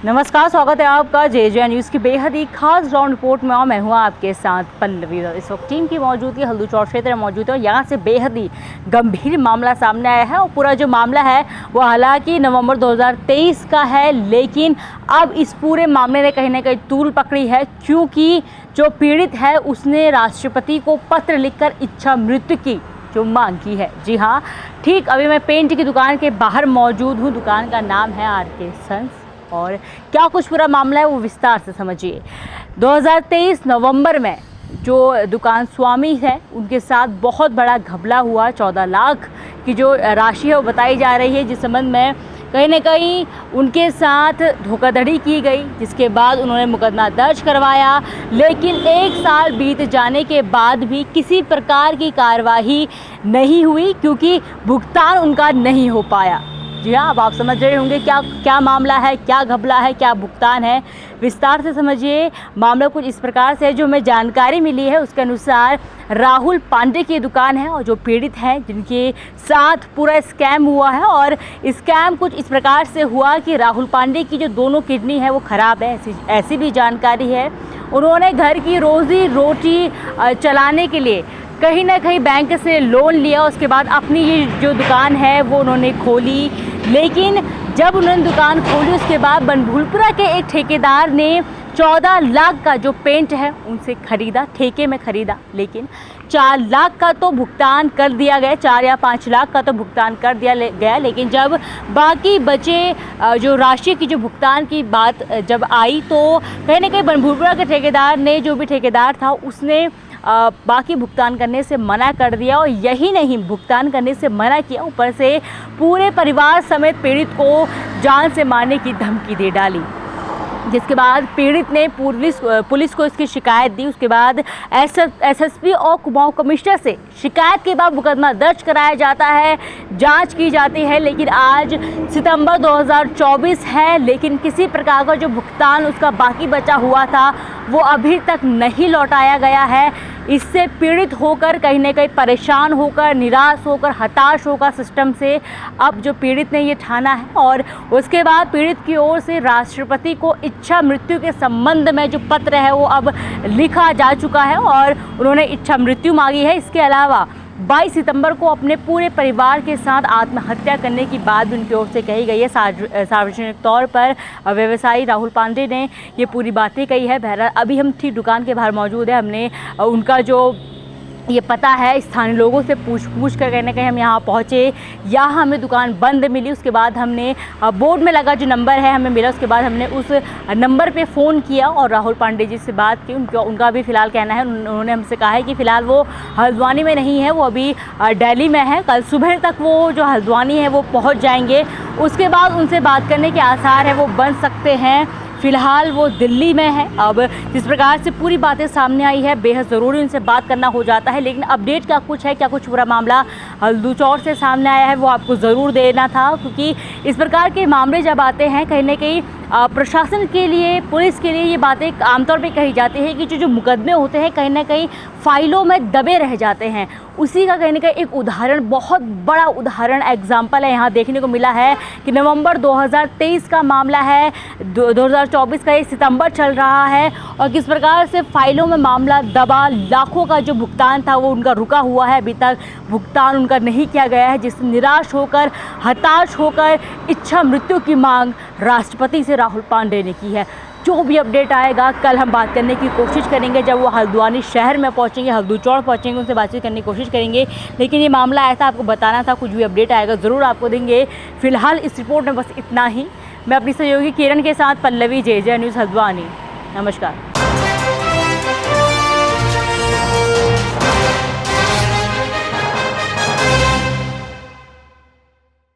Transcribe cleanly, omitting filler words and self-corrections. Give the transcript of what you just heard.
नमस्कार, स्वागत है आपका जे न्यूज़ की बेहद ही खास ग्राउंड रिपोर्ट में। और मैं हूँ आपके साथ पल्लवी। इस वक्त टीम की मौजूदगी हल्दूचौर क्षेत्र में मौजूद है और यहाँ से बेहद ही गंभीर मामला सामने आया है। और पूरा जो मामला है वो हालांकि नवंबर 2023 का है, लेकिन अब इस पूरे मामले ने कहीं ना कहीं तूल पकड़ी है, क्योंकि जो पीड़ित है उसने राष्ट्रपति को पत्र लिखकर इच्छा मृत्यु की जो मांग की है। जी हाँ, ठीक अभी मैं पेंट की दुकान के बाहर मौजूद हूँ। दुकान का नाम है RK सन्स। और क्या कुछ पूरा मामला है वो विस्तार से समझिए। 2023 नवंबर में जो दुकान स्वामी है उनके साथ बहुत बड़ा घपला हुआ। 14 लाख की जो राशि है वो बताई जा रही है, जिस संबंध में कहीं ना कहीं उनके साथ धोखाधड़ी की गई, जिसके बाद उन्होंने मुकदमा दर्ज करवाया। लेकिन 1 साल बीत जाने के बाद भी किसी प्रकार की कार्रवाई नहीं हुई, क्योंकि भुगतान उनका नहीं हो पाया। जी हाँ, अब आप समझ रहे होंगे क्या मामला है, क्या घपला है, क्या भुगतान है। विस्तार से समझिए। मामला कुछ इस प्रकार से है, जो हमें जानकारी मिली है उसके अनुसार राहुल पांडे की दुकान है और जो पीड़ित हैं जिनके साथ पूरा स्कैम हुआ है। और स्कैम कुछ इस प्रकार से हुआ कि राहुल पांडे की जो दोनों किडनी है वो ख़राब है, ऐसी भी जानकारी है। उन्होंने घर की रोज़ी रोटी चलाने के लिए कहीं ना कहीं बैंक से लोन लिया, उसके बाद अपनी ये जो दुकान है वो उन्होंने खोली। लेकिन जब उन्होंने दुकान खोली उसके बाद बनभूलपुरा के एक ठेकेदार ने 14 लाख का जो पेंट है उनसे ख़रीदा, ठेके में ख़रीदा। लेकिन 4 लाख का तो भुगतान कर दिया गया, 4 या 5 लाख का तो भुगतान कर दिया गया। लेकिन जब बाकी बचे जो राशि की जो भुगतान की बात जब आई, तो कहीं ना कहीं बनभूलपुरा के ठेकेदार ने, जो भी ठेकेदार था, उसने बाकी भुगतान करने से मना कर दिया। और यही नहीं, भुगतान करने से मना किया, ऊपर से पूरे परिवार समेत पीड़ित को जान से मारने की धमकी दे डाली। जिसके बाद पीड़ित ने पुलिस को इसकी शिकायत दी। उसके बाद SSP और कुमाऊं कमिश्नर से शिकायत के बाद मुकदमा दर्ज कराया जाता है, जांच की जाती है। लेकिन आज सितंबर 2024 है, लेकिन किसी प्रकार का जो भुगतान उसका बाकी बचा हुआ था वो अभी तक नहीं लौटाया गया है। इससे पीड़ित होकर, कहीं ना कहीं परेशान होकर, निराश होकर, हताश होकर सिस्टम से अब जो पीड़ित ने ये ठाना है। और उसके बाद पीड़ित की ओर से राष्ट्रपति को इच्छा मृत्यु के संबंध में जो पत्र है वो अब लिखा जा चुका है और उन्होंने इच्छा मृत्यु मांगी है। इसके अलावा 22 सितंबर को अपने पूरे परिवार के साथ आत्महत्या करने की बात भी उनकी ओर से कही गई है। सार्वजनिक तौर पर व्यवसायी राहुल पांडे ने ये पूरी बातें कही है। बहरहाल अभी हम ठीक दुकान के बाहर मौजूद है। हमने उनका जो ये पता है स्थानीय लोगों से पूछ कर कहीं ना कहीं हम यहाँ पहुँचे। यहाँ हमें दुकान बंद मिली। उसके बाद हमने बोर्ड में लगा जो नंबर है हमें मिला, उसके बाद हमने उस नंबर पे फ़ोन किया और राहुल पांडे जी से बात की। उनका भी फ़िलहाल कहना है, उन्होंने हमसे कहा है कि फ़िलहाल वो हल्द्वानी में नहीं है, वो अभी दिल्ली में है। कल सुबह तक वो जो हल्द्वानी है वो पहुँच जाएंगे। उसके बाद उनसे बात करने के आसार है वो बन सकते हैं। फ़िलहाल वो दिल्ली में है। अब जिस प्रकार से पूरी बातें सामने आई है, बेहद ज़रूरी उनसे बात करना हो जाता है। लेकिन अपडेट क्या कुछ पूरा मामला हल्दूचौर से सामने आया है वो आपको ज़रूर देना था, क्योंकि इस प्रकार के मामले जब आते हैं कहीं ना कहीं प्रशासन के लिए, पुलिस के लिए ये बातें आमतौर पे कही जाती है कि जो मुकदमे होते हैं कहीं ना कहीं फाइलों में दबे रह जाते हैं। उसी का कहीं ना कहीं एक उदाहरण, बहुत बड़ा उदाहरण, एग्जाम्पल है यहाँ देखने को मिला है कि नवंबर 2023 का मामला है, 2024 का ये सितंबर चल रहा है और किस प्रकार से फाइलों में मामला दबा। लाखों का जो भुगतान था वो उनका रुका हुआ है, अभी तक भुगतान उनका नहीं किया गया है, जिससे निराश होकर, हताश होकर इच्छा मृत्यु की मांग राष्ट्रपति से राहुल पांडे ने की है। जो भी अपडेट आएगा कल हम बात करने की कोशिश करेंगे। जब वो हल्द्वानी शहर में पहुंचेंगे, हल्दूचौर पहुंचेंगे, उनसे बातचीत करने की कोशिश करेंगे। लेकिन ये मामला ऐसा आपको बताना था, कुछ भी अपडेट आएगा ज़रूर आपको देंगे। फिलहाल इस रिपोर्ट में बस इतना ही। मैं अपनी सहयोगी किरण के साथ पल्लवी, जे न्यूज़ हल्द्वानी। नमस्कार।